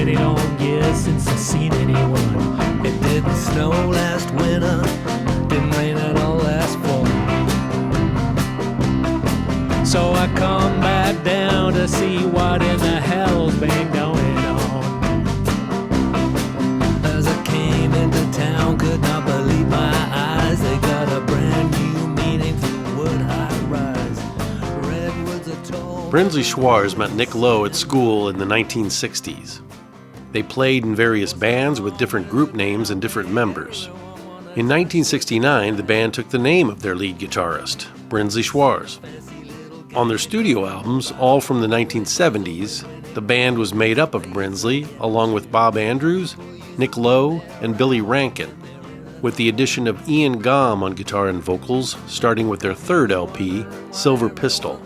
20 long years since I've seen anyone. It didn't snow last winter, didn't rain at all last fall. So I come back down to see what in the hell's been going on. As I came into town, could not believe my eyes. They got a brand new meaning to wood high rise. Redwoods are tall. Brinsley Schwarz met Nick Lowe at school in the 1960s. They played in various bands with different group names and different members. In 1969, the band took the name of their lead guitarist, Brinsley Schwarz. On their studio albums, all from the 1970s, the band was made up of Brinsley, along with Bob Andrews, Nick Lowe, and Billy Rankin, with the addition of Ian Gomm on guitar and vocals, starting with their third LP, Silver Pistol.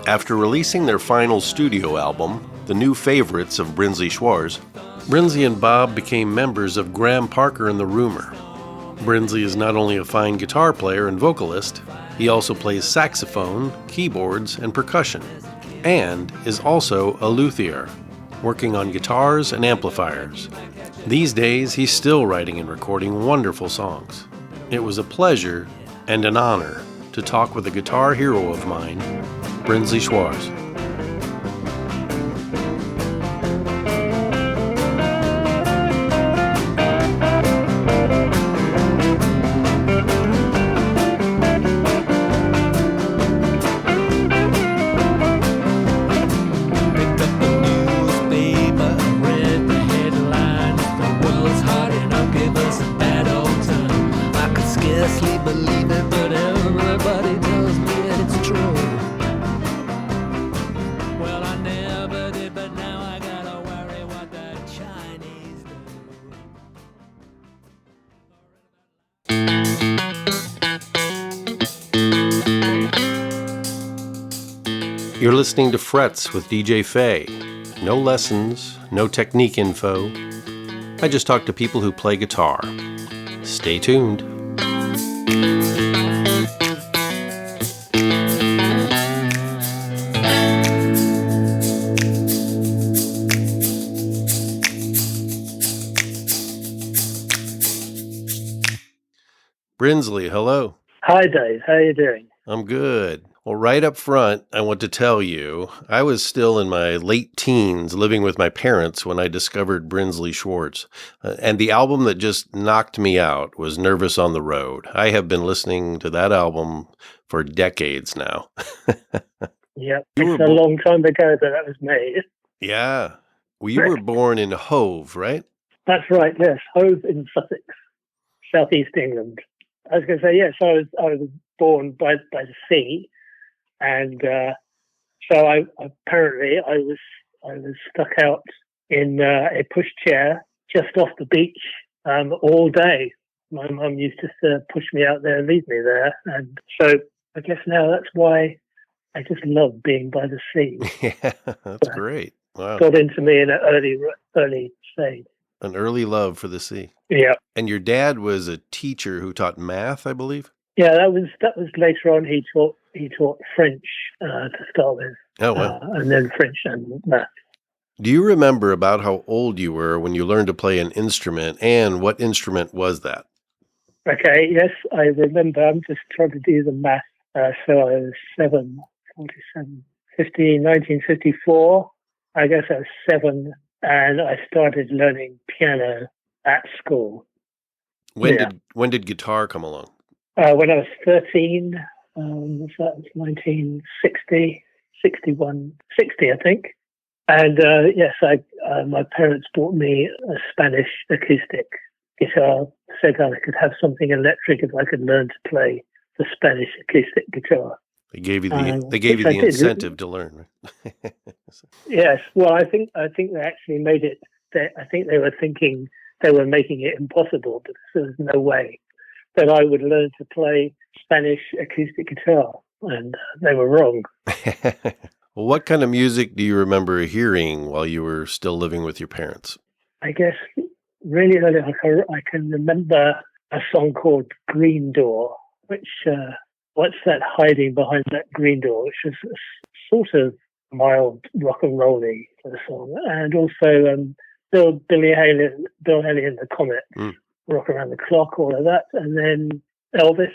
After releasing their final studio album, the new Favourites of Brinsley Schwarz, Brinsley and Bob became members of Graham Parker The Rumour. Brinsley is not only a fine guitar player and vocalist, he also plays saxophone, keyboards, and percussion, and is also a luthier, working on guitars and amplifiers. These days, he's still writing and recording wonderful songs. It was a pleasure and an honor to talk with a guitar hero of mine, Brinsley Schwarz. You're listening to Frets with DJ Faye. No lessons, no technique info. I just talk to people who play guitar. Stay tuned. Brinsley, hello. Hi, Dave. How are you doing? I'm good. Well, right up front, I want to tell you, I was still in my late teens living with my parents when I discovered Brinsley Schwarz. And the album that just knocked me out was Nervous on the Road. I have been listening to that album for decades now. Yep, it's a long time ago that was made. Yeah. Well, you were born in Hove, right? That's right, yes. Hove in Sussex, southeast England. I was going to say, yes, I was born by the sea. And so I was stuck out in a pushchair just off the beach all day. My mum used to push me out there and leave me there. And so I guess now that's why I just love being by the sea. Yeah, that's great. Wow. Got into me in an early stage. An early love for the sea. Yeah. And your dad was a teacher who taught math, I believe? Yeah, that was later on. He taught French to start with. Oh, wow. And then French and math. Do you remember about how old you were when you learned to play an instrument, and what instrument was that? Okay, yes, I remember. I'm just trying to do the math. So I was 1954. I guess I was 7, and I started learning piano at school. When did guitar come along? When I was 13, that was 1960, 61, 60, I think. And yes, my parents bought me a Spanish acoustic guitar, said I could have something electric if I could learn to play the Spanish acoustic guitar. They gave you the incentive to learn, right? Yes. Well, I think they actually made it. I think they were thinking they were making it impossible, because there was no way that I would learn to play Spanish acoustic guitar, and they were wrong. Well, what kind of music do you remember hearing while you were still living with your parents? I guess really early, I can remember a song called Green Door, which, what's that hiding behind that green door, which is a sort of mild rock and roll-y sort of song. And also Bill Haley and the Comet, Rock Around the Clock, all of that, and then Elvis,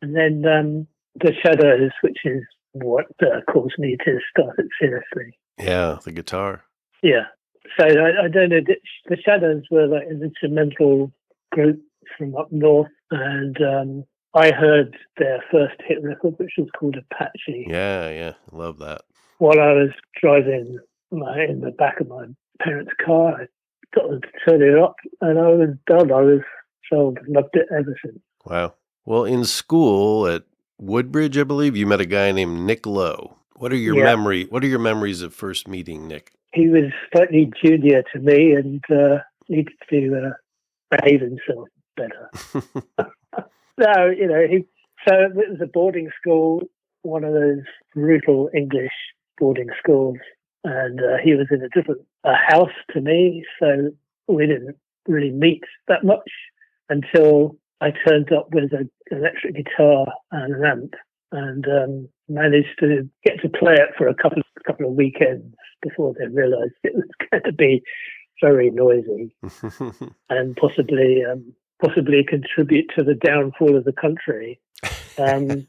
and then The Shadows, which is what caused me to start it seriously. Yeah, the guitar. Yeah. So I don't know. The Shadows were like an instrumental group from up north, and I heard their first hit record, which was called Apache. Yeah, love that. While I was driving in the back of my parents' car, I got them to turn it up, and I was done. I was sold. Loved it ever since. Wow. Well, in school at Woodbridge, I believe, you met a guy named Nick Lowe. What are your memories of first meeting Nick? He was slightly junior to me and needed to behave himself better. So it was a boarding school, one of those brutal English boarding schools, and he was in a different house to me, so we didn't really meet that much until I turned up with an electric guitar and an amp, and managed to get to play it for a couple of weekends before they realised it was going to be very noisy and possibly contribute to the downfall of the country. And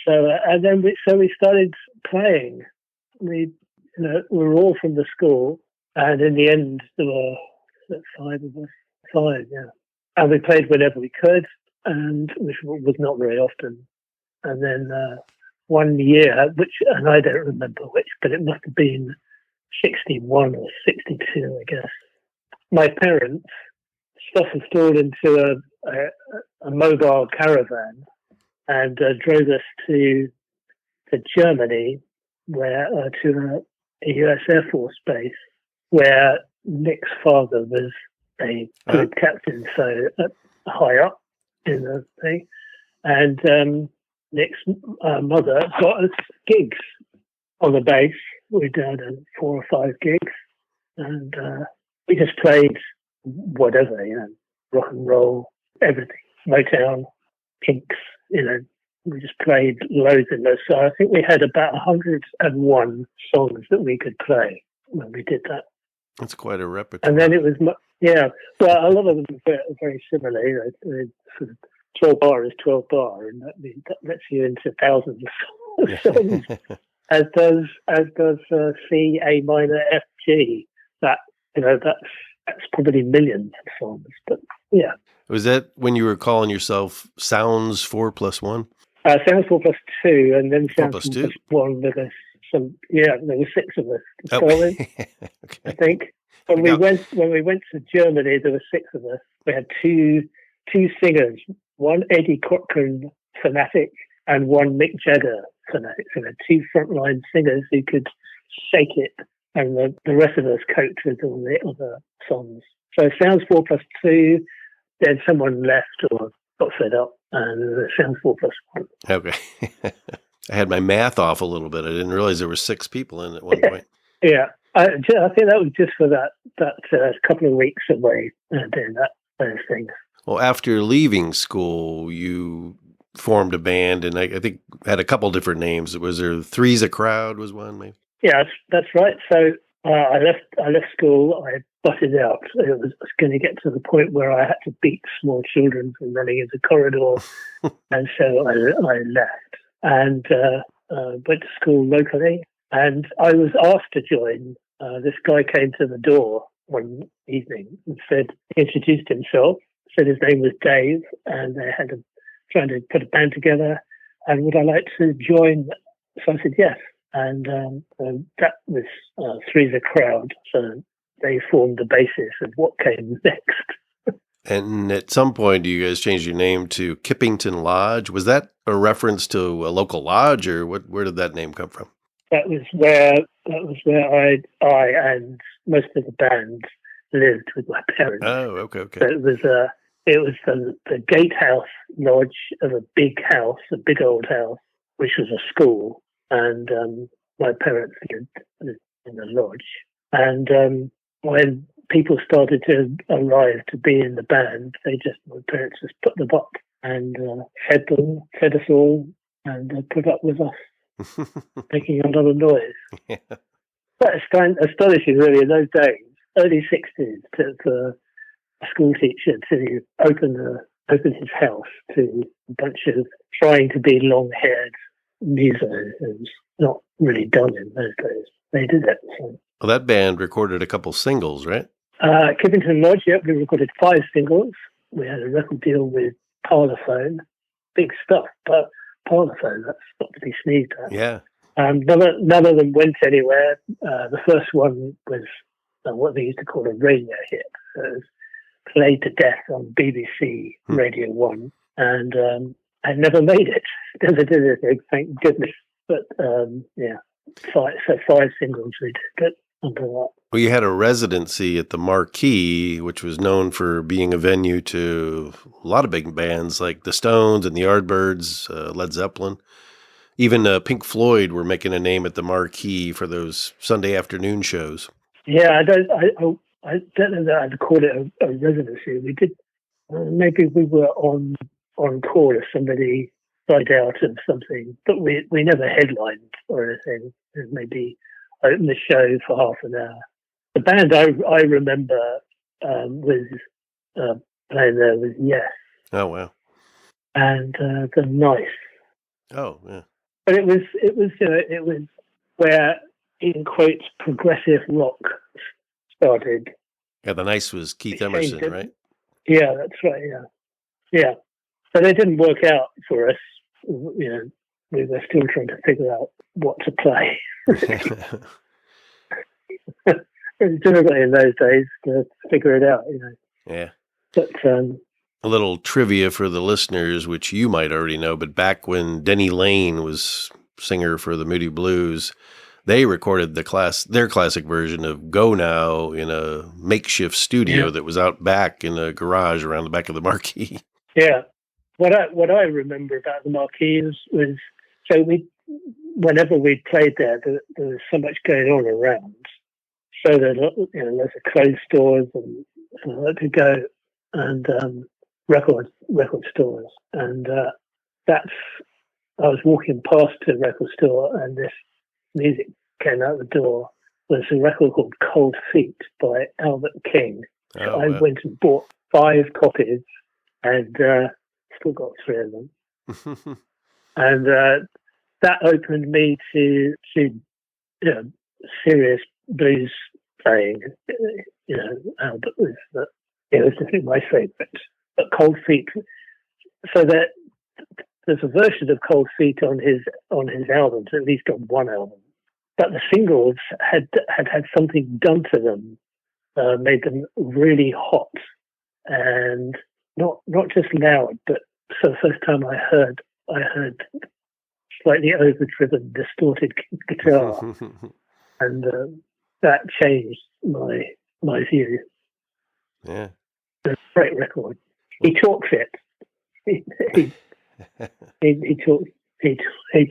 then we started playing. We were all from the school, and in the end there were 5 of us. 5, yeah. And we played whenever we could, and which was not very often. And then one year, and I don't remember which, but it must have been 61 or 62, I guess. My parents stuffed us all into a mobile caravan and drove us to Germany, to a US Air Force base, where Nick's father was a good captain, so high up in the thing, and Nick's mother got us gigs on the base. We did 4 or 5 gigs, and we just played whatever, rock and roll, everything, Motown, Kinks, we just played loads and loads. So I think we had about 101 songs that we could play when we did that. That's quite a repertoire. And then it was, well, a lot of them are very similar. Sort of 12 bar is 12 bar, and that lets you into thousands of songs. as does C, A minor, F, G. That's probably millions of songs. But yeah. Was that when you were calling yourself Sounds 4+1? Sounds 4+2, and then Sounds 4+2? 4+1 with us. There were 6 of us to start with, okay. I think. When we went to Germany, there were 6 of us. We had two singers, one Eddie Cochran fanatic and one Mick Jagger fanatic. So we had 2 frontline singers who could shake it, and the rest of us coped with all the other songs. So Sounds 4+2, then someone left or got fed up, and Sounds 4+1. Okay. I had my math off a little bit. I didn't realize there were 6 people in at one point. Yeah. I think that was just for that couple of weeks away doing those things. Well, after leaving school, you formed a band, and I think had a couple different names. Was there Three's a Crowd was one, maybe? Yeah, that's right. So I left school. I butted out. It was going to get to the point where I had to beat small children from running in the corridor, and so I left and went to school locally. And I was asked to join. This guy came to the door one evening and introduced himself, said his name was Dave, and they had trying to put a band together, and would I like to join? So I said yes, and that was Three's a Crowd. So they formed the basis of what came next. And at some point, you guys changed your name to Kippington Lodge. Was that a reference to a local lodge, or where did that name come from? That was where I and most of the band lived with my parents. Oh, okay. So it was the gatehouse lodge of a big house, a big old house, which was a school, and my parents lived in the lodge. And when people started to arrive to be in the band, my parents just put them up and fed us all, and put up with us. Making a lot of noise. Yeah. Quite astonishing, really, in those days. early 60s for a school teacher to open his house to a bunch of trying to be long-haired musos. It was not really done in those days. They did it. So. Well, that band recorded a couple singles, right? Kippington Lodge, we recorded 5 singles. We had a record deal with Parlophone. Big stuff, but Parlophone, that's not to be sneezed at. Yeah. None of them went anywhere. The first one was what they used to call a radio hit. So it was played to death on BBC Radio 1, and I never made it. Never did anything, thank goodness. But, 5 singles we did under that. Well, you had a residency at the Marquee, which was known for being a venue to a lot of big bands like the Stones and the Yardbirds, Led Zeppelin. Even Pink Floyd were making a name at the Marquee for those Sunday afternoon shows. Yeah, I don't know that I'd call it a residency. We did, maybe we were on call if somebody died out of something, but we never headlined or anything. Maybe opened the show for half an hour. The band I remember was playing there was Yes. Oh, wow. And The Nice. Oh, yeah. But it was where, in quotes, progressive rock started. Yeah, The Nice was Keith Emerson, right? Yeah, that's right. Yeah. But it didn't work out for us. We were still trying to figure out what to play. It was difficult in those days to figure it out, Yeah. But a little trivia for the listeners, which you might already know, but back when Denny Lane was singer for the Moody Blues, they recorded their classic version of Go Now in a makeshift studio that was out back in a garage around the back of the Marquee. Yeah. What I remember about the Marquee was so whenever we played there was so much going on around. So there's a clothes stores and to go and record stores, and I was walking past a record store and this music came out the door. There's a record called Cold Feet by Albert King. So I went and bought 5 copies and still got 3 of them. And that opened me to serious blues playing. Albert was definitely my favourite. But Cold Feet, so that there's a version of Cold Feet on his albums, at least on one album. But the singles had something done to them, made them really hot and not just loud, but for the first time I heard slightly overdriven, distorted guitar, and that changed my view. Yeah, it's a great record. He talks it. He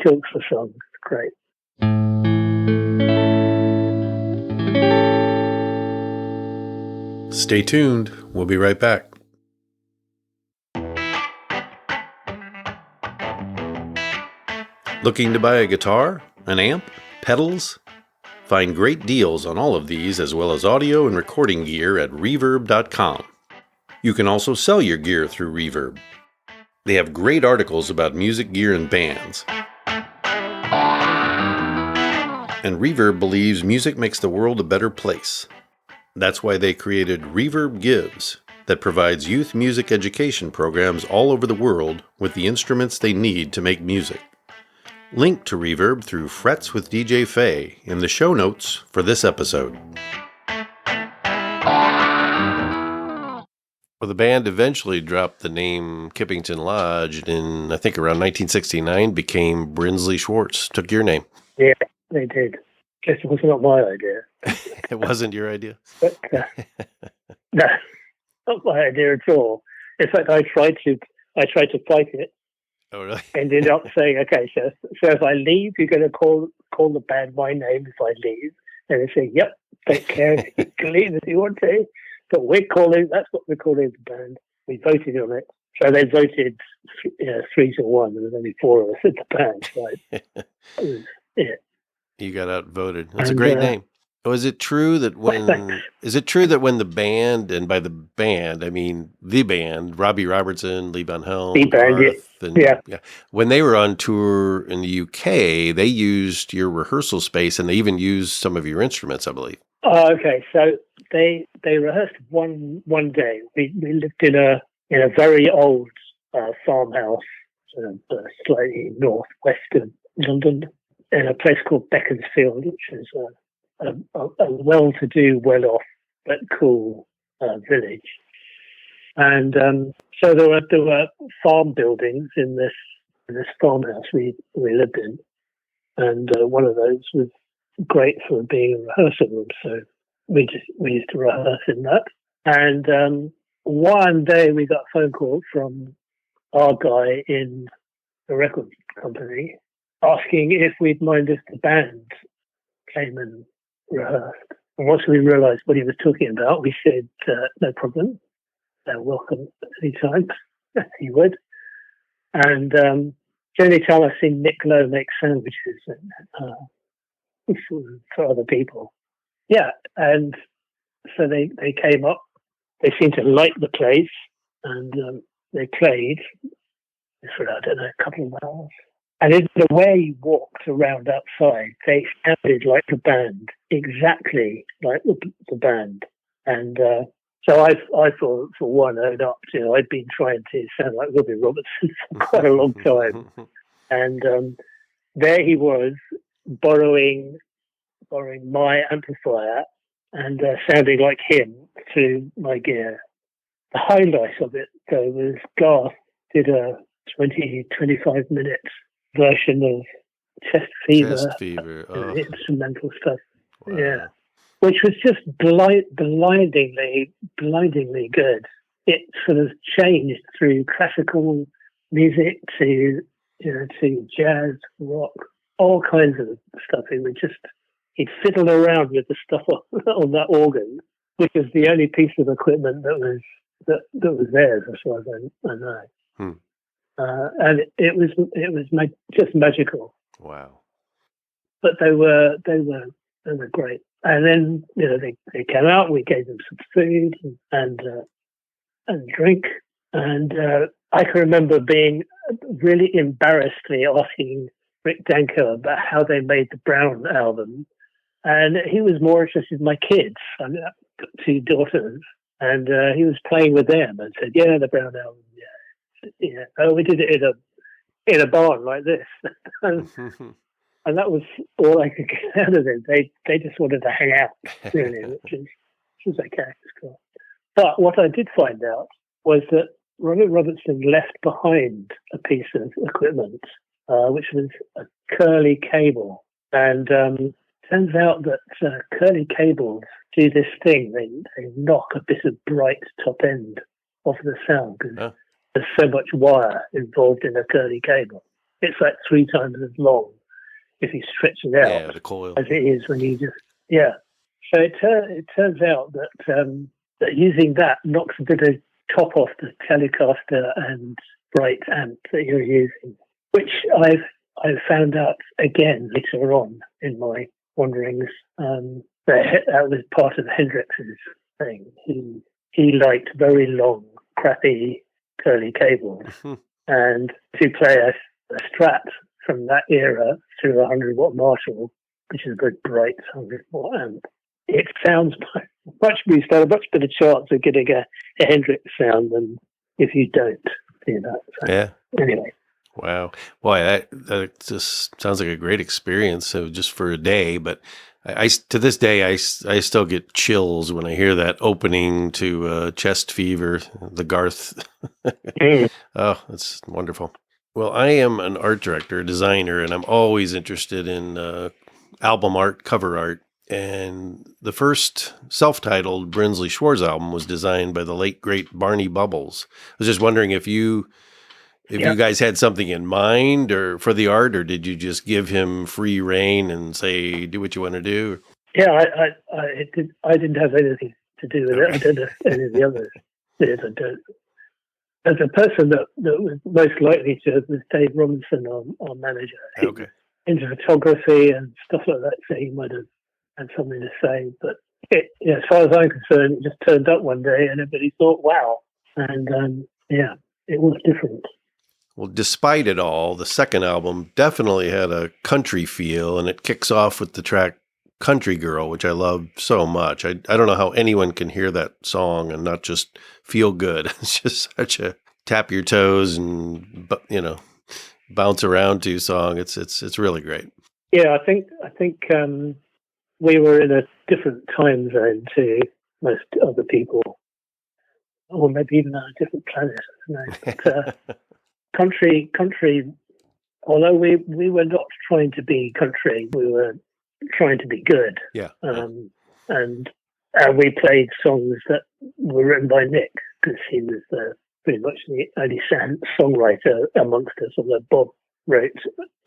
talks the song. It's great. Stay tuned. We'll be right back. Looking to buy a guitar, an amp, pedals? Find great deals on all of these as well as audio and recording gear at reverb.com. You can also sell your gear through Reverb. They have great articles about music gear and bands. And Reverb believes music makes the world a better place. That's why they created Reverb Gives, that provides youth music education programs all over the world with the instruments they need to make music. Link to Reverb through Frets with DJ Faye in the show notes for this episode. Well, the band eventually dropped the name Kippington Lodge and in, I think, around 1969 became Brinsley Schwarz. Took your name. Yeah, they did. Guess it was not my idea. It wasn't your idea? But, no, not my idea at all. In fact, I tried to fight it. Oh, really? Ended up saying, okay, so if I leave, you're going to call the band my name if I leave. And they say, yep, don't care. You can leave if you want to. But that's what we're calling the band. We voted on it. So they voted 3-1. There was only 4 of us in the band. So it was, You got outvoted. That's a great name. Oh, is it true that when the band, and by the band I mean the band, Robbie Robertson, Lee Van Helm, E-band, Garth, and yeah. when they were on tour in the UK, they used your rehearsal space and they even used some of your instruments, I believe. Oh, okay. So they rehearsed one day. We lived in a very old farmhouse, slightly northwest of London, in a place called Beaconsfield, which is a well-to-do, well-off but cool village. And so there were farm buildings in this farmhouse we lived in, and one of those was great for being a rehearsal room. So we used to rehearse in that. And one day we got a phone call from our guy in the record company asking if we'd mind if the band came and rehearsed. And once we realised what he was talking about, we said, no problem. They're welcome anytime. He would. And the only time I've seen Nick Lowe make sandwiches for other people. Yeah, and so they came up. They seemed to like the place, and they played for, I don't know, a couple of hours. And in the way he walked around outside, they sounded like the band, exactly like the band. And so I thought, for one, I'd been trying to sound like Robbie Robertson for quite a long time. And there he was, borrowing my amplifier and sounding like him through my gear. The highlight of it, though, was Garth did a 25 minutes version of Chest Fever. Instrumental stuff. Wow. Yeah, which was just blindingly good. It sort of changed through classical music to jazz, rock, all kinds of stuff. He'd fiddle around with the stuff on that organ, which is the only piece of equipment that was theirs, as far as I know. And it was just magical. Wow! But they were great. And then they came out. We gave them some food and drink. And I can remember being really embarrassedly asking Rick Danko about how they made the Brown album, and he was more interested in my kids. I've got two daughters, and he was playing with them and said, "Yeah, the Brown album, yeah. Oh, we did it in a barn like this," and that was all I could get out of it. They just wanted to hang out, really, which was okay. It's cool. But what I did find out was that Robbie Robertson left behind a piece of equipment, which was a curly cable, and turns out that curly cables do this thing. They knock a bit of bright top end off the sound because there's so much wire involved in a curly cable. It's like 3 times as long if you stretch it out the coil, as it is when you just So it turns out that using that knocks a bit of top off the Telecaster and bright amp that you're using, which I've found out again later on in my wanderings. That was part of Hendrix's thing. He liked very long, crappy, curly cables, and to play a Strat from that era through a 100-watt Marshall, which is a very bright 100-watt amp, it sounds much better chance of getting a Hendrix sound than if you don't do that. So, anyway. Wow. Boy, that just sounds like a great experience. So just for a day, but I to this day, I still get chills when I hear that opening to Chest Fever, the Garth. Oh, that's wonderful. Well, I am an art director, a designer, and I'm always interested in album art, cover art. And the first self-titled Brinsley Schwarz album was designed by the late, great Barney Bubbles. I was just wondering if you guys had something in mind or for the art, or did you just give him free rein and say, do what you want to do? Yeah, I didn't have anything to do with it. I don't know if any of the others did. I don't. As a person that was most likely to was Dave Robinson, our manager. He was into photography and stuff like that, so he might have had something to say. But as far as I'm concerned, it just turned up one day and everybody thought, wow. And it was different. Well, despite it all, the second album definitely had a country feel, and it kicks off with the track Country Girl, which I love so much. I don't know how anyone can hear that song and not just feel good. It's just such a tap your toes and, bounce around to song. It's really great. Yeah, I think we were in a different time zone to most other people, or maybe even on a different planet. I don't know. But, country. Although we were not trying to be country, we were trying to be good. Yeah. And we played songs that were written by Nick, because he was pretty much the only songwriter amongst us. Although Bob wrote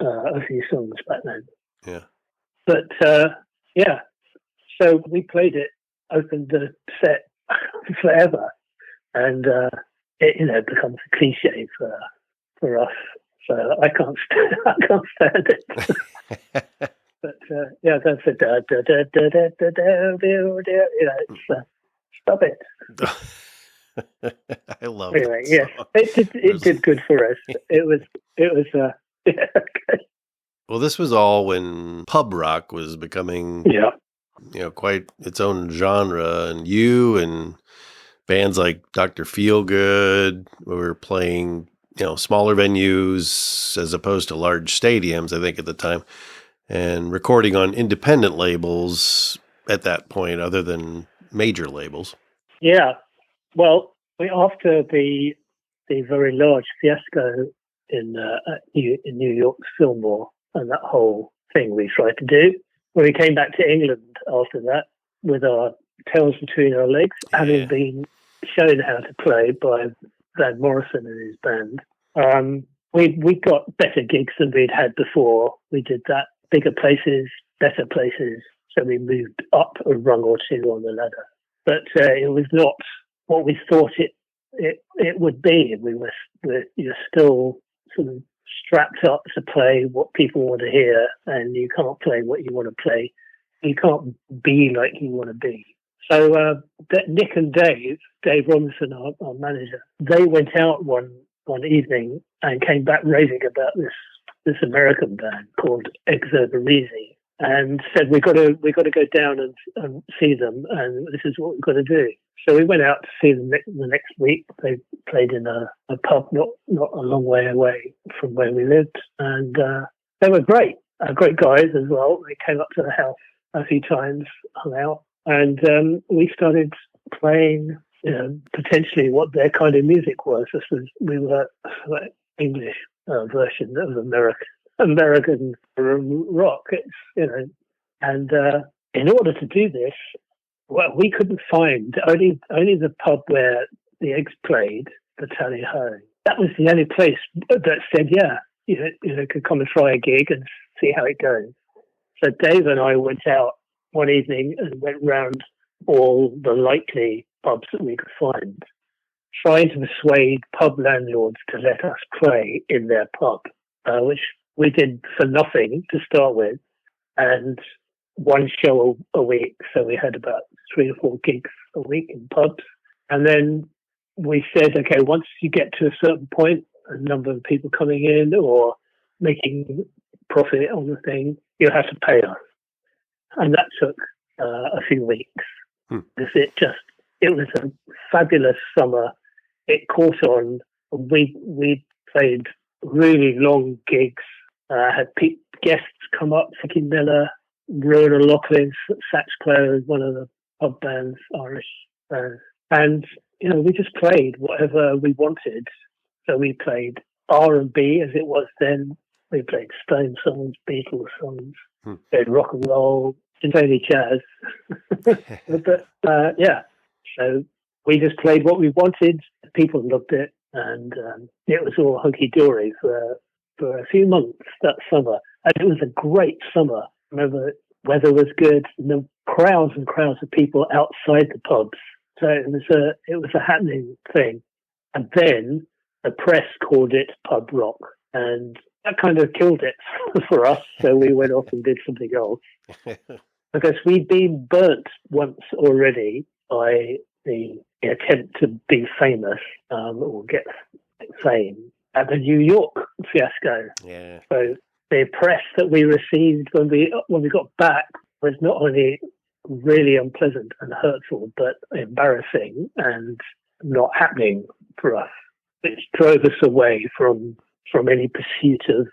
a few songs back then. Yeah. But so we played it, opened the set forever, and it becomes a cliche for us. So I can't stand it. But that's a da da da da da da da da. It's stop it. I love anyway, that yes, song. it did good for us. It was okay. Well, this was all when pub rock was becoming quite its own genre, and you and bands like Dr. Feelgood were playing smaller venues as opposed to large stadiums, I think, at the time, and recording on independent labels at that point, other than major labels. Yeah. Well, after the very large fiasco in New York's Fillmore and that whole thing we tried to do, when we came back to England after that with our tails between our legs, having been shown how to play by Van Morrison and his band, we got better gigs than we'd had before. We did that, bigger places, better places, so we moved up a rung or two on the ladder. But it was not what we thought it would be. You're still sort of strapped up to play what people want to hear, and you can't play what you want to play. You can't be like you want to be. So Nick and Dave Robinson, our manager, they went out one evening and came back raving about this American band called Exoberese, and said we've got to go down and see them, and this is what we've got to do. So we went out to see them the next week. They played in a pub not a long way away from where we lived, and they were great guys as well. They came up to the house a few times, hung out, and we started playing potentially what their kind of music was. We were like English version of American rock. It's and in order to do this, well, we couldn't find only the pub where the Eggs played, the Tally Ho. That was the only place that said, could come and try a gig and see how it goes. So Dave and I went out one evening and went round all the likely pubs that we could find, trying to persuade pub landlords to let us play in their pub, which we did for nothing to start with, and one show a week. So we had about 3 or 4 gigs a week in pubs. And then we said, okay, once you get to a certain point, a number of people coming in or making profit on the thing, you have to pay us. And that took a few weeks. It was a fabulous summer. It caught on. We played really long gigs. Had guests come up, Vicky Miller, Rowan O'Loughlin's sax player, one of the pub bands, Irish bands. And, we just played whatever we wanted. So we played R&B as it was then. We played Stone songs, Beatles songs, played rock and roll, and only jazz. But, so we just played what we wanted. People loved it. And it was all hunky-dory for a few months that summer. And it was a great summer. Remember, weather was good, and there were crowds and crowds of people outside the pubs. So it was a happening thing. And then the press called it pub rock, and that kind of killed it for us. So we went off and did something else. because we'd been burnt once already by the attempt to be famous or get fame at the New York fiasco. Yeah. So the press that we received when we got back was not only really unpleasant and hurtful, but embarrassing and not happening for us, which drove us away from any pursuit of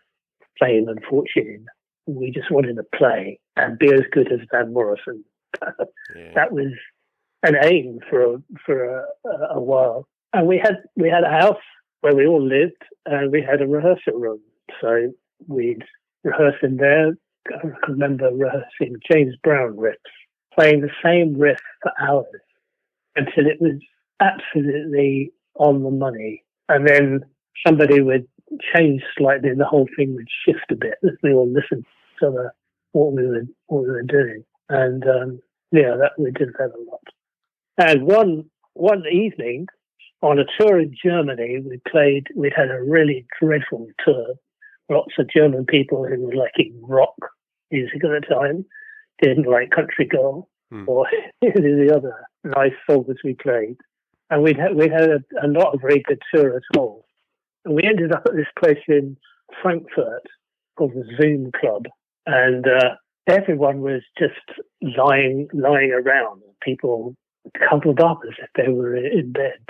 fame and fortune. We just wanted to play and be as good as Van Morrison. That was an aim for a while. And we had a house where we all lived, and we had a rehearsal room. So we'd rehearse in there. I can remember rehearsing James Brown riffs, playing the same riff for hours until it was absolutely on the money. And then somebody would change slightly and the whole thing would shift a bit as we all listened to what we were doing. And we did that a lot. And one evening on a tour in Germany, we'd had a really dreadful tour. Lots of German people who were liking rock music at the time didn't like Country Girl or any of the other nice songs we played. And we had a not a very good tour at all. And we ended up at this place in Frankfurt called the Zoom Club. And everyone was just lying around. People cuddled up as if they were in bed.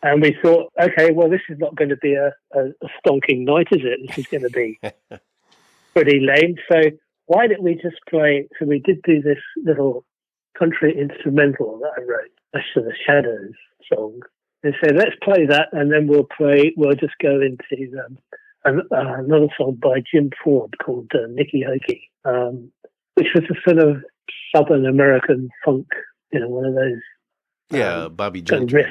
And we thought, okay, well, this is not going to be a stonking night, is it? This is going to be pretty lame. So why didn't we just play? So we did do this little country instrumental that I wrote, the Shadows song. They said, let's play that, and then we'll just go into another song by Jim Ford called Nicky Hokey, which was a sort of Southern American funk, one of those. Yeah, Bobby Gentry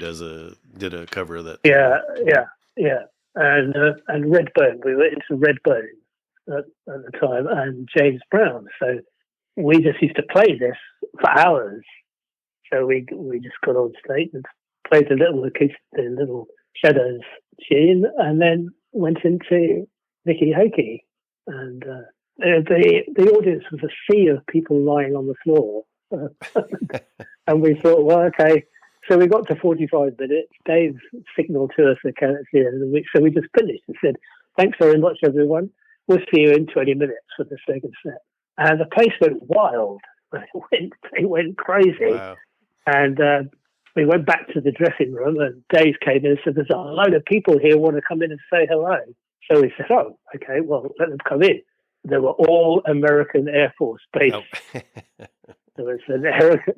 did a cover of that. Yeah. And Redbone, we were into Redbone at the time, and James Brown. So we just used to play this for hours. So we just got on stage and played the little Shadows tune, and then went into Nicky Hokey. And the audience was a sea of people lying on the floor. And we thought, well, okay. So we got to 45 minutes. Dave signaled to us the count at the end of the week. So we just finished and said, thanks very much, everyone. We'll see you in 20 minutes for the second set. And the place went wild. It went crazy. Wow. And we went back to the dressing room, and Dave came in and said, there's a load of people here who want to come in and say hello. So we said, oh, okay, well, let them come in. They were all American Air Force base. Oh. There was an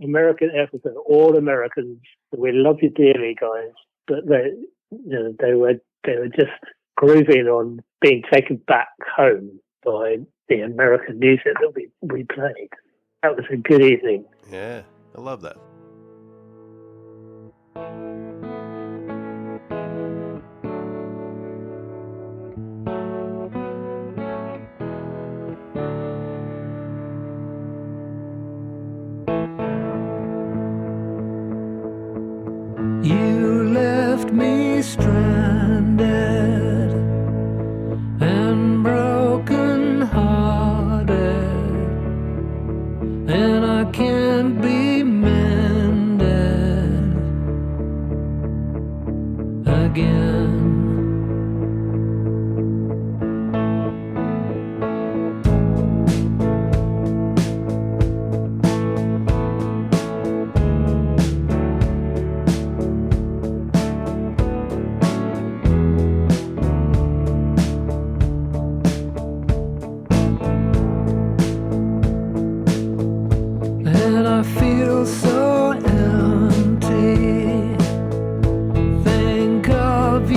American Air Force, all Americans. We love you dearly, guys. But they were just grooving on being taken back home by the American music that we played. That was a good evening. Yeah, I love that. You left me stranded and broken hearted, and I can't be mended again. So empty. Think of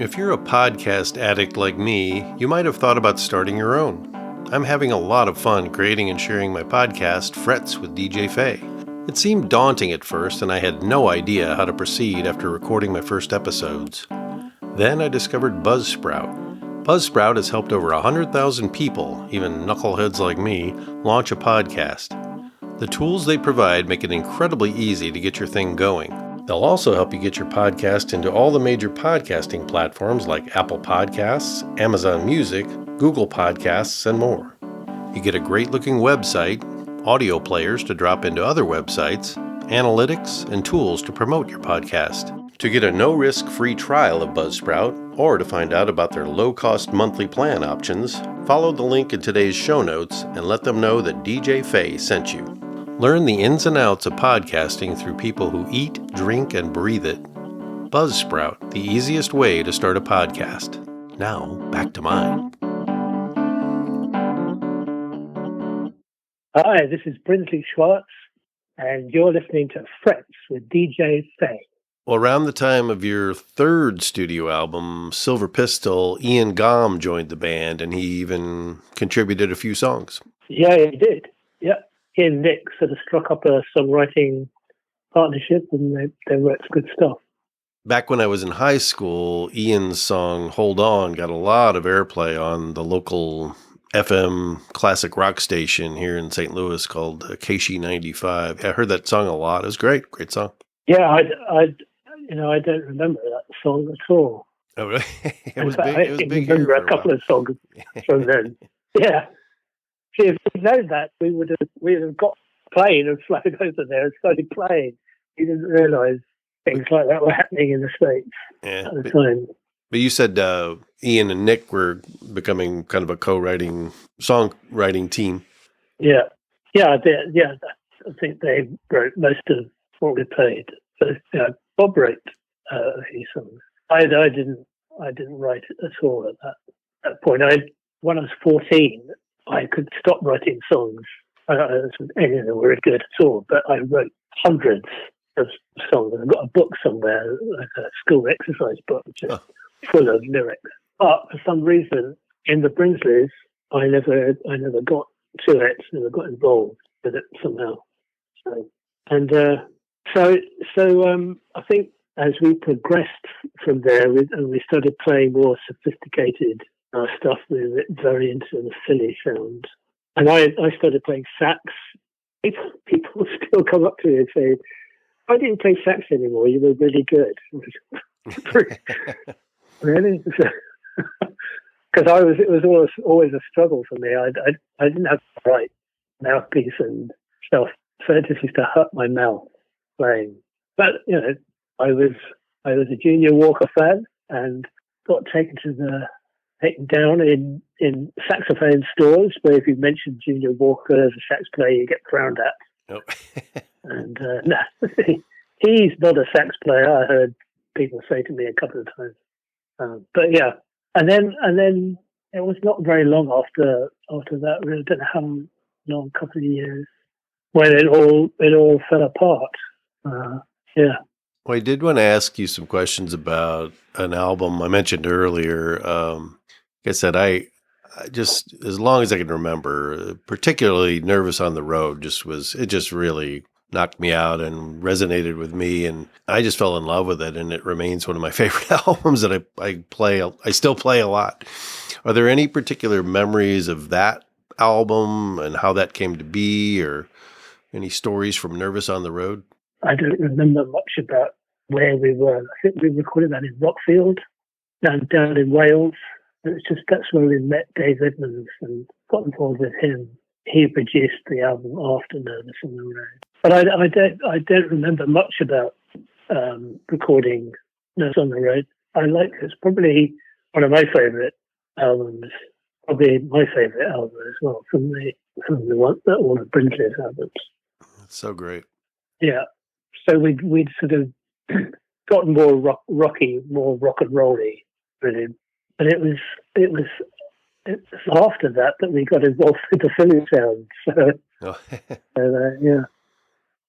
If you're a podcast addict like me, you might have thought about starting your own. I'm having a lot of fun creating and sharing my podcast, Frets with DJ Faye. It seemed daunting at first, and I had no idea how to proceed after recording my first episodes. Then I discovered Buzzsprout. Buzzsprout has helped over 100,000 people, even knuckleheads like me, launch a podcast. The tools they provide make it incredibly easy to get your thing going. They'll also help you get your podcast into all the major podcasting platforms like Apple Podcasts, Amazon Music, Google Podcasts, and more. You get a great-looking website, audio players to drop into other websites, analytics, and tools to promote your podcast. To get a no-risk free trial of Buzzsprout, or to find out about their low-cost monthly plan options, follow the link in today's show notes and let them know that DJ Faye sent you. Learn the ins and outs of podcasting through people who eat, drink, and breathe it. Buzzsprout, the easiest way to start a podcast. Now, back to mine. Hi, this is Brinsley Schwarz, and you're listening to Frets with DJ Faye. Well, around the time of your third studio album, Silver Pistol, Ian Gomm joined the band, and he even contributed a few songs. Yeah, he did. Yeah. He and Nick sort of struck up a songwriting partnership, and they wrote some good stuff. Back when I was in high school, Ian's song Hold On got a lot of airplay on the local FM classic rock station here in St. Louis called KC 95. I heard that song a lot. It was great. Great song. Yeah, I don't remember that song at all. Oh, really? It was big. It was big. I remember a couple of songs from then. Yeah. See, if we'd known that, we would have got a plane and flown over there and started playing. We didn't realise things like that were happening in the States at the time. But you said Ian and Nick were becoming kind of a co-writing, songwriting team. Yeah. Yeah, I think they wrote most of what we played. So, Bob wrote a few songs. I didn't write it at all at that point. When I was 14, I could stop writing songs. I don't know any of them were good at all, but I wrote hundreds of songs. I've got a book somewhere, like a school exercise book, just full of lyrics. But for some reason, in the Brinsleys, I never got to it, never got involved with it somehow. So I think as we progressed from there, and we started playing more sophisticated stuff, we were very into the Philly sound. And I started playing sax. People still come up to me and say, "I didn't play sax anymore. You were really good." Really? Because it was always a struggle for me. I didn't have the right mouthpiece and stuff, so it just used to hurt my mouth playing. But I was a Junior Walker fan and got taken down in saxophone stores, where if you mention Junior Walker as a sax player, you get frowned at. Nope. And he's not a sax player. I heard people say to me a couple of times. But yeah, and then it was not very long after that. Really, I don't know how long, a couple of years, when it all fell apart. Yeah. Well, I did want to ask you some questions about an album I mentioned earlier. Like I said, I just, as long as I can remember, particularly Nervous on the Road, it just really knocked me out and resonated with me, and I just fell in love with it, and it remains one of my favorite albums that I still play a lot. Are there any particular memories of that album and how that came to be, or any stories from Nervous on the Road? I don't remember much about where we were. I think we recorded that in Rockfield, down in Wales. That's where we met Dave Edmonds and got involved with him. He produced the album after Nervous on the Road. But I don't remember much about recording Nervous on the Road. It's probably one of my favourite albums. Probably my favourite album as well from all the Brinsley albums. That's so great. Yeah. So we'd sort of gotten more rocky, more rock and rolly, really. But it was after that we got involved with the Philly sound. So, yeah.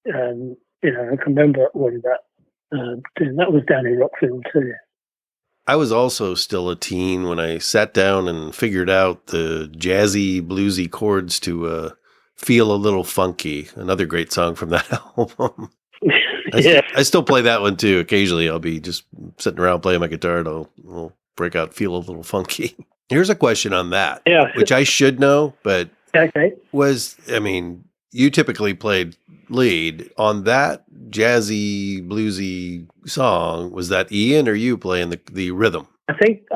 I can remember all of that. That was down in Rockfield too. I was also still a teen when I sat down and figured out the jazzy, bluesy chords to Feel a Little Funky, another great song from that album. I still play that one too. Occasionally I'll be just sitting around playing my guitar and I'll break out Feel a Little Funky. Here's a question on that, which I should know, but you typically played lead on that jazzy, bluesy song. Was that Ian or you playing the rhythm? I think,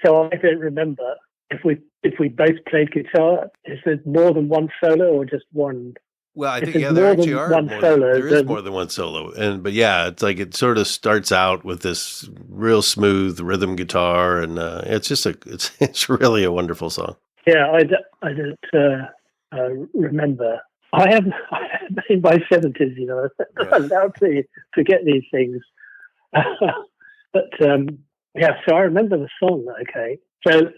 so I don't remember if we both played guitar. Is there more than one solo or just one? Well, I think there actually are there is more than one solo, but it's like it sort of starts out with this real smooth rhythm guitar, and it's really a wonderful song. Yeah, I don't remember. I am in my 70s, I'm allowed to forget these things. But so I remember the song. Okay, so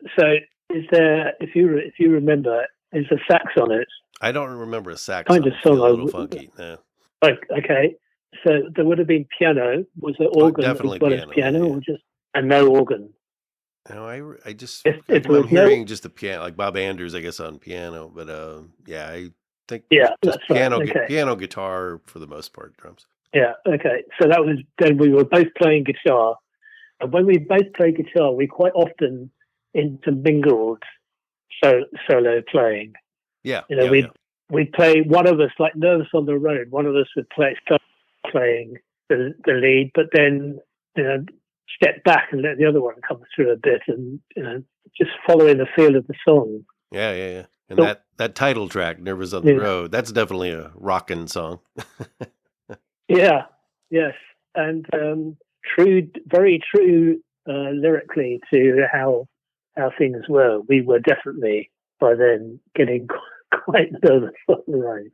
is there? If you remember, is there sax on it? I don't remember a sax kind of song. A little funky. No. Okay, so there would have been piano. Was there organ as well as piano, or just and no organ? No, I'm hearing just the piano, like Bob Andrews, I guess, on piano. But I think just piano, piano, guitar for the most part, drums. Yeah. Okay. So that was then we were both playing guitar, and when we both played guitar, we quite often intermingled solo playing. Yeah. We'd play, one of us, like Nervous on the Road, one of us would start playing the lead, but then, step back and let the other one come through a bit and, just following the feel of the song. Yeah. And so, that title track, Nervous on the Road, that's definitely a rockin' song. Yeah, yes. And very true lyrically to how things were. We were definitely by then getting quite nervous on the road.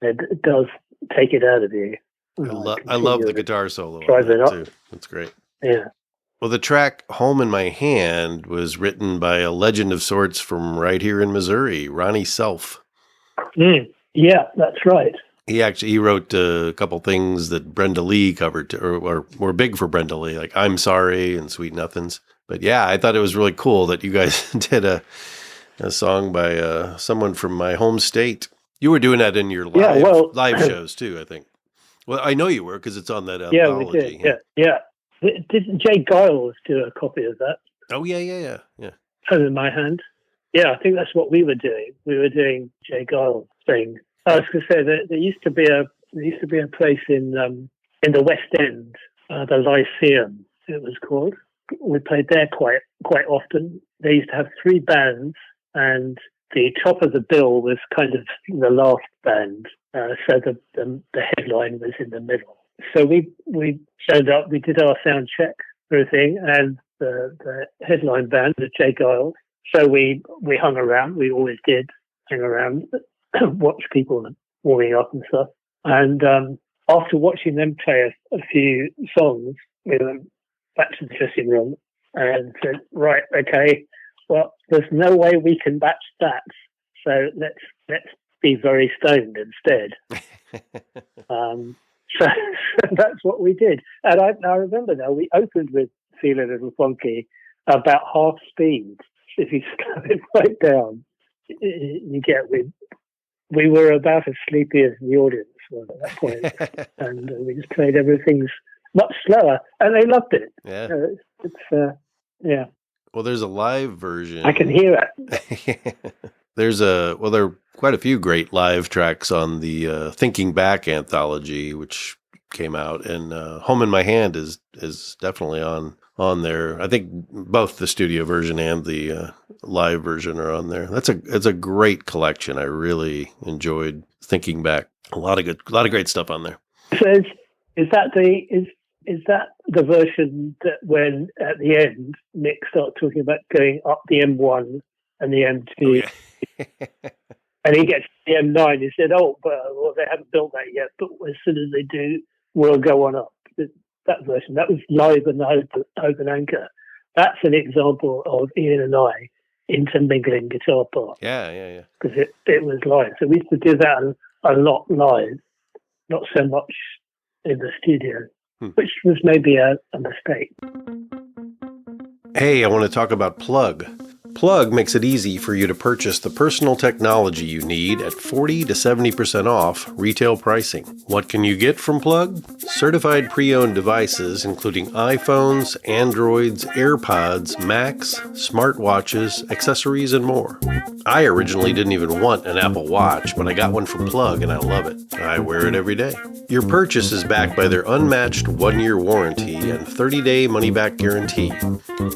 It does take it out of you. I love the guitar solo on that too. That's great. Yeah. Well, the track Home in My Hand was written by a legend of sorts from right here in Missouri, Ronnie Self. Yeah, that's right. He wrote a couple things that Brenda Lee covered or were big for Brenda Lee, like I'm Sorry and Sweet Nothings. But yeah, I thought it was really cool that you guys did a song by someone from my home state. You were doing that in your live shows too, I think. Well, I know you were because it's on that anthology. We did. Yeah. Didn't Jay Giles do a copy of that? Oh, yeah. Home in My Hand. Yeah, I think that's what we were doing. We were doing Jay Giles' thing. I was going to say that there used to be a place in the West End, the Lyceum, it was called. We played there quite often. They used to have 3 bands, and the top of the bill was kind of the last band, so the headline was in the middle. So we showed up, we did our sound check, everything, and the headline band was Jay Giles. So we hung around. We always did hang around, watch people warming up and stuff. And after watching them play a few songs, we went back to the dressing room and said, right, okay, well, there's no way we can match that. So let's be very stoned instead. So that's what we did. And I remember now, we opened with Feel a Little Funky about half speed. If you slow it right down, you get we were about as sleepy as the audience was at that point. And we just played everything much slower, and they loved it. Yeah. Yeah. Well, there's a live version. I can hear it. There are quite a few great live tracks on the Thinking Back anthology, which came out, and Home in My Hand is definitely on there. I think both the studio version and the live version are on there. It's a great collection. I really enjoyed Thinking Back. A lot of great stuff on there. So is that the version that when at the end Nick starts talking about going up the M1 and the M2? Oh, yeah. And he gets the M9. He said, "Oh, well, they haven't built that yet, but as soon as they do, we'll go on up." That version, that was live in the open anchor. That's an example of Ian and I intermingling guitar parts. Yeah. Because it was live. So we used to do that a lot live, not so much in the studio. which was maybe a mistake. Hey, I want to talk about Plug. Plug makes it easy for you to purchase the personal technology you need at 40 to 70% off retail pricing. What can you get from Plug? Certified pre-owned devices including iPhones, Androids, AirPods, Macs, smartwatches, accessories, and more. I originally didn't even want an Apple Watch, but I got one from Plug and I love it. I wear it every day. Your purchase is backed by their unmatched 1-year warranty and 30-day money-back guarantee.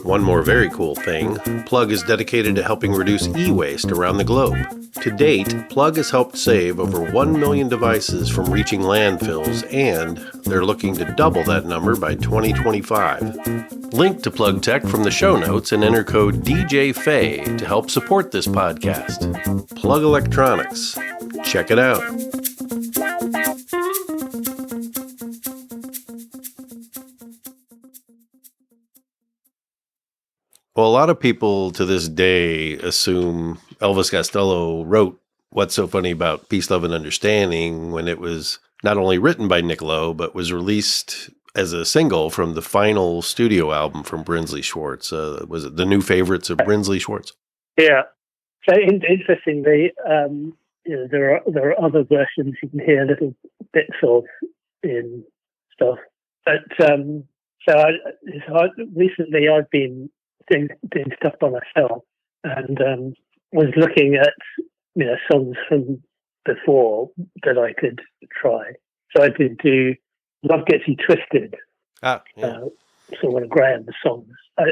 One more very cool thing, Plug is dedicated to helping reduce e-waste around the globe. To date, Plug has helped save over 1 million devices from reaching landfills, and they're looking to double that number by 2025. Link to Plug Tech from the show notes and enter code DJFAY to help support this podcast. Plug Electronics. Check it out. Well, a lot of people to this day assume Elvis Costello wrote What's So Funny About Peace, Love, and Understanding when it was not only written by Nick Lowe, but was released as a single from the final studio album from Brinsley Schwarz. Was it the new Favourites of Brinsley Schwarz? Yeah. So interestingly, there are other versions you can hear little bits of in stuff. But recently I've been doing stuff by myself and was looking at songs from before that I could try. So I did do Love Gets You Twisted, so one of Graham's songs. I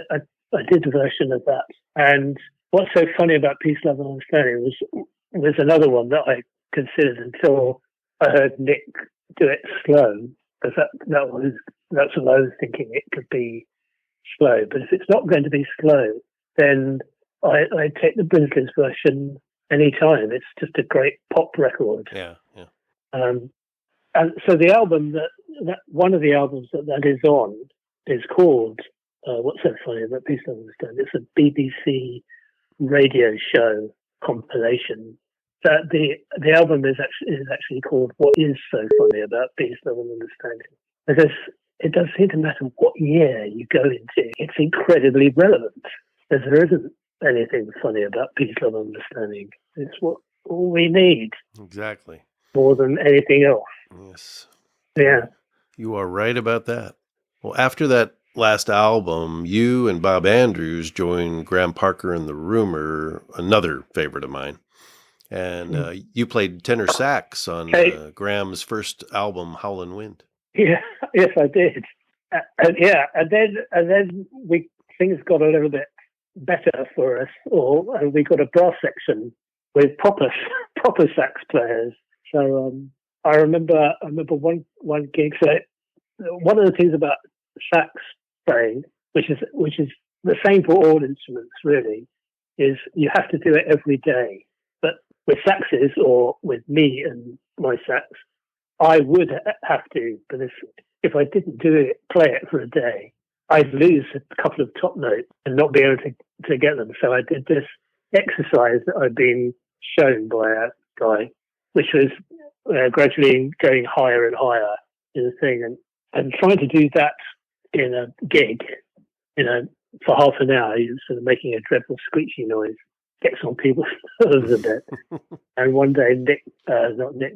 did a version of that. And what's so funny about Peace, Love and Understanding was another one that I considered until I heard Nick do it slow, because that's what I was thinking. It could be slow, but if it's not going to be slow, then I take the Brinsleys version any time. It's just a great pop record. Yeah. And so the album that one of the albums that is on is called What's So Funny About Peace, Love and Understanding. It's a BBC radio show compilation. That the album is actually called What Is So Funny About Peace, Love and Understanding, because it doesn't seem to matter what year you go into. It's incredibly relevant, because there isn't anything funny about peace, love, and understanding. It's all we need. Exactly. More than anything else. Yes. Yeah. You are right about that. Well, after that last album, you and Bob Andrews joined Graham Parker and The Rumour, another favorite of mine. And you played tenor sax on Graham's first album, Howlin' Wind. Yeah, yes, I did. And then things got a little bit better for us all, and we got a brass section with proper sax players. So I remember one gig. So one of the things about sax playing, which is the same for all instruments really, is you have to do it every day. But with saxes, or with me and my sax, I would have to, but if I didn't play it for a day, I'd lose a couple of top notes and not be able to get them. So I did this exercise that I'd been shown by a guy, which was gradually going higher and higher in the thing, and trying to do that in a gig, for half an hour, you're sort of making a dreadful screechy noise, gets on people's nerves a bit. And one day,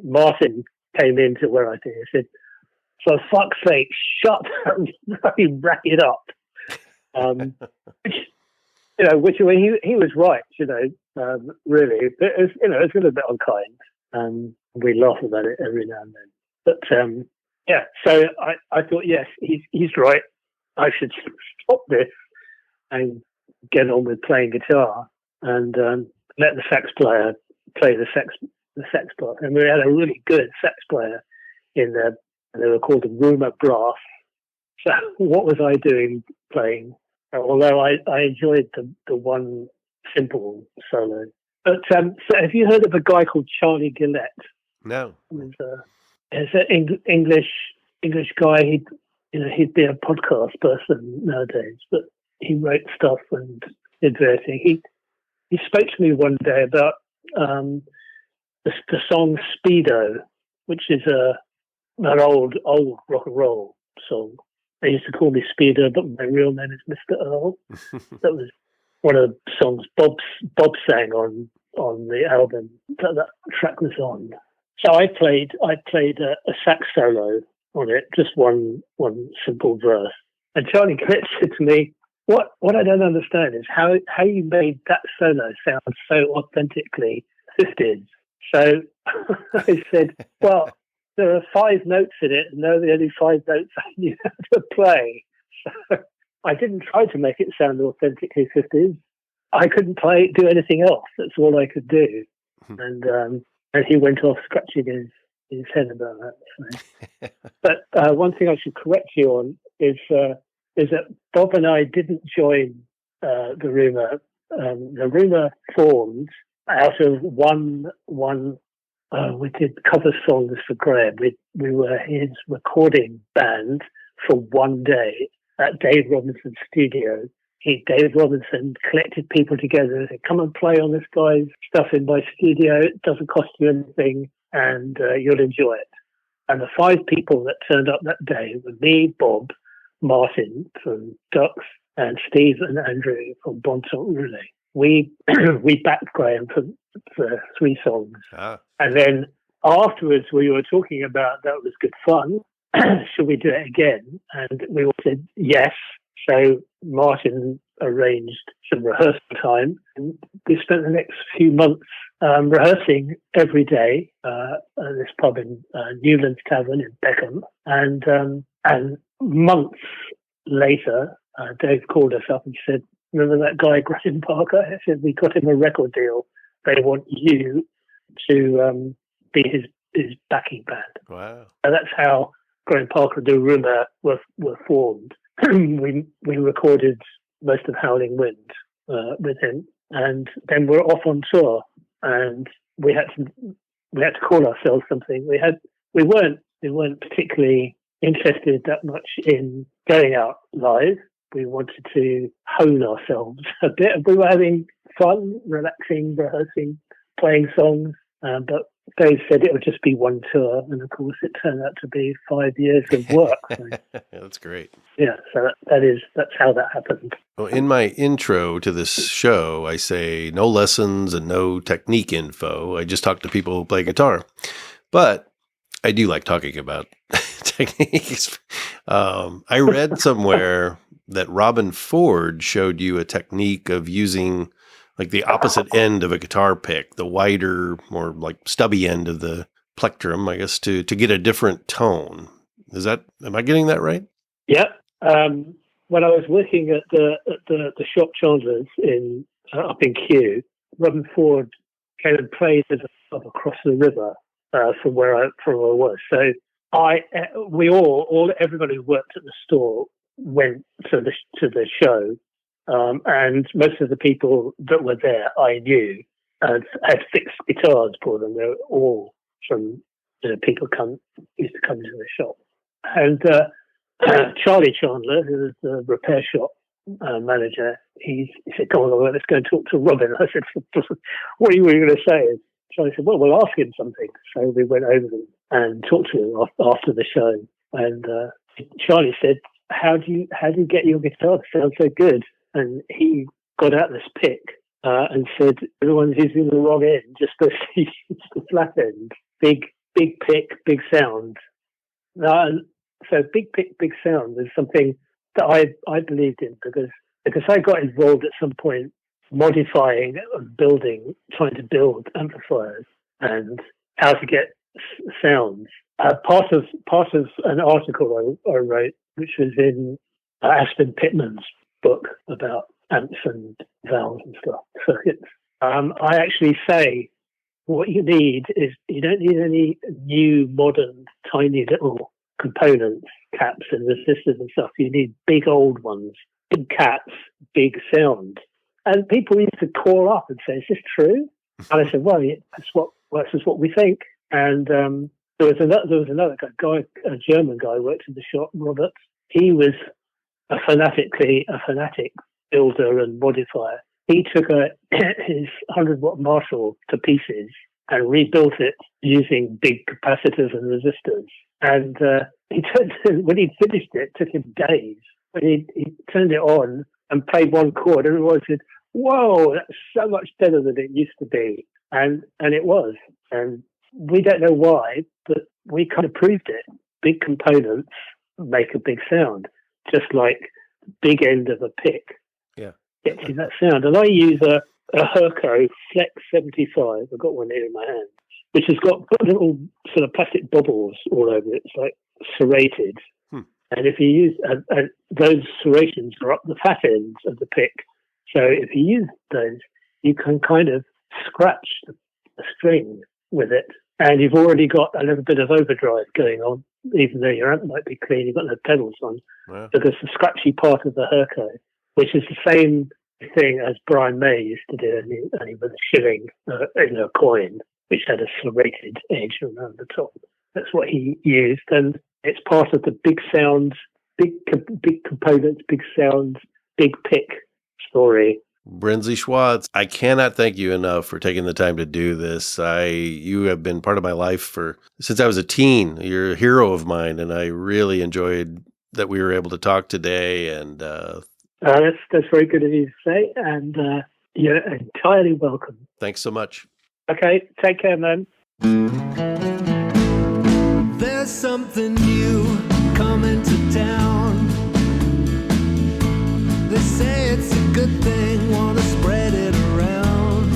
Martin came into where I did. He said, "For fuck's sake, shut up, wrap it up." Which he was right, really. But it was a little bit unkind. We laugh about it every now and then. But so I thought, yes, he's right. I should stop this and get on with playing guitar and let the sax player play the sax part. And we had a really good sax player in there. They were called the Rumour Brass. So what was I doing playing? Although I enjoyed the one simple solo. But so have you heard of a guy called Charlie Gillette? No. He's an English guy. He'd be a podcast person nowadays, but he wrote stuff and did various. He spoke to me one day about the song Speedo, which is an old rock and roll song. They used to call me Speeder, but my real name is Mr. Earl. That was one of the songs Bob sang on the album that track was on. So I played a sax solo on it, just one simple verse. And Charlie Cliff said to me, "What I don't understand is how you made that solo sound so authentically 50s." So I said, "Well, there are 5 notes in it, and they're the only 5 notes I knew how to play." So I didn't try to make it sound authentically 50s. I couldn't do anything else. That's all I could do. And he went off scratching his head about that. So. But one thing I should correct you on is that Bob and I didn't join The Rumour. The Rumour formed out of one. We did cover songs for Graham. We were his recording band for one day at Dave Robinson's studio. Dave Robinson collected people together and said, "Come and play on this guy's stuff in my studio. It doesn't cost you anything, and you'll enjoy it." And the 5 people that turned up that day were me, Bob, Martin from Ducks, and Steve and Andrew from Bon Temps Roulette. We backed Graham for 3 songs. And then afterwards we were talking about that was good fun. Should we do it again? And we all said yes. So Martin arranged some rehearsal time. And we spent the next few months rehearsing every day at this pub in Newlands Tavern in Beckham. And months later, Dave called us up and said, "Remember that guy, Graham Parker?" He said, "We got him a record deal. They want you to be his backing band." Wow. And that's how Graham Parker The Rumour were formed. we recorded most of Howling Wind with him, and then we're off on tour, and we had to call ourselves something. We weren't particularly interested that much in going out live. We wanted to hone ourselves a bit. We were having fun, relaxing, rehearsing, playing songs, but Dave said it would just be one tour, and of course it turned out to be 5 years of work. So, that's great. Yeah, so that's how that happened. Well, in my intro to this show, I say no lessons and no technique info. I just talk to people who play guitar. But I do like talking about techniques. I read somewhere that Robin Ford showed you a technique of using like the opposite end of a guitar pick, the wider, more like stubby end of the plectrum, I guess, to get a different tone. Am I getting that right? Yeah. When I was working at the shop Chandler's up in Kew, Robin Ford came and played at a pub across the river from where I was. So everybody who worked at the store went to the show. And most of the people that were there I knew and had fixed guitars for them. They were all from people used to come into the shop. And Charlie Chandler, who was the repair shop manager, he said, "Come on, let's go and talk to Robin." I said, "What are you going to say?" And Charlie said, "Well, we'll ask him something." So we went over and talked to him after the show. And Charlie said, How do you get your guitar to sound so good?" And he got out this pick and said, "Everyone's using the wrong end, just the flat end. Big pick, big sound." So big pick, big sound is something that I believed in because I got involved at some point modifying and trying to build amplifiers and how to get sounds. Part of an article I wrote, which was in Aston Pittman's book about amps and valves and stuff, circuits. I actually say what you need is you don't need any new modern tiny little components, caps and resistors and stuff. You need big old ones, big caps, big sound. And people used to call up and say, "Is this true?" And I said, "Well, yeah, that's what we think." And there was another guy, a German guy, worked in the shop, Robert. He was a fanatic builder and modifier. He took his 100-watt Marshall to pieces and rebuilt it using big capacitors and resistors. And when he finished it took him days. When he turned it on and played one chord, everyone said, "Whoa, that's so much better than it used to be." And it was. And we don't know why, but we kind of proved it. Big components make a big sound, just like the big end of a pick gets you that sound. And I use a Herco Flex 75. I've got one here in my hand, which has got little sort of plastic bubbles all over it. It's like serrated. And if you use those serrations are up the fat ends of the pick. So if you use those, you can kind of scratch the string with it. And you've already got a little bit of overdrive going on, even though your amp might be clean, you've got no pedals on. Wow. Because the scratchy part of the Herco, which is the same thing as Brian May used to do, only with a shilling in a coin, which had a serrated edge around the top. That's what he used. And it's part of the big sounds, big components, big sounds, big pick story. Brinsley Schwarz, I cannot thank you enough for taking the time to do this. You have been part of my life since I was a teen. You're a hero of mine, and I really enjoyed that we were able to talk today. And that's very good of you to say, and you're entirely welcome. Thanks so much. Okay, take care, man. There's something new coming to town. They say it's a good thing, wanna spread it around,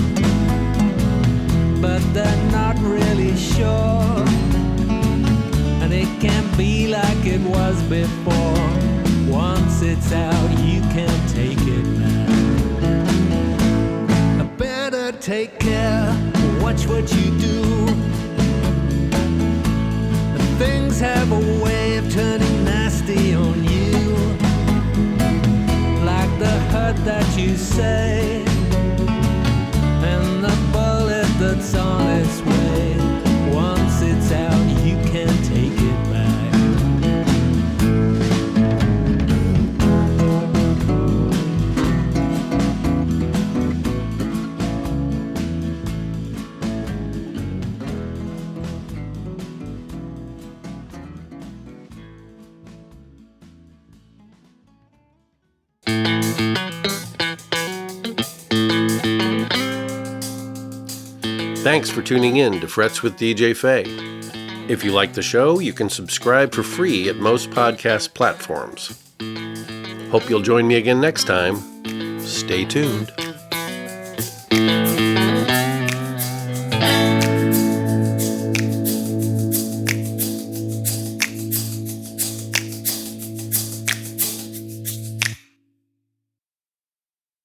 but they're not really sure, and it can't be like it was before. Once it's out, you can't take it back. Better take care, watch what you do. Things have a way of turning nasty on you, like the hurt that you say, and the bullet that's on its way. Once it's out, you can't take it back. Thanks for tuning in to Frets with DJ Faye. If you like the show, you can subscribe for free at most podcast platforms. Hope you'll join me again next time. Stay tuned.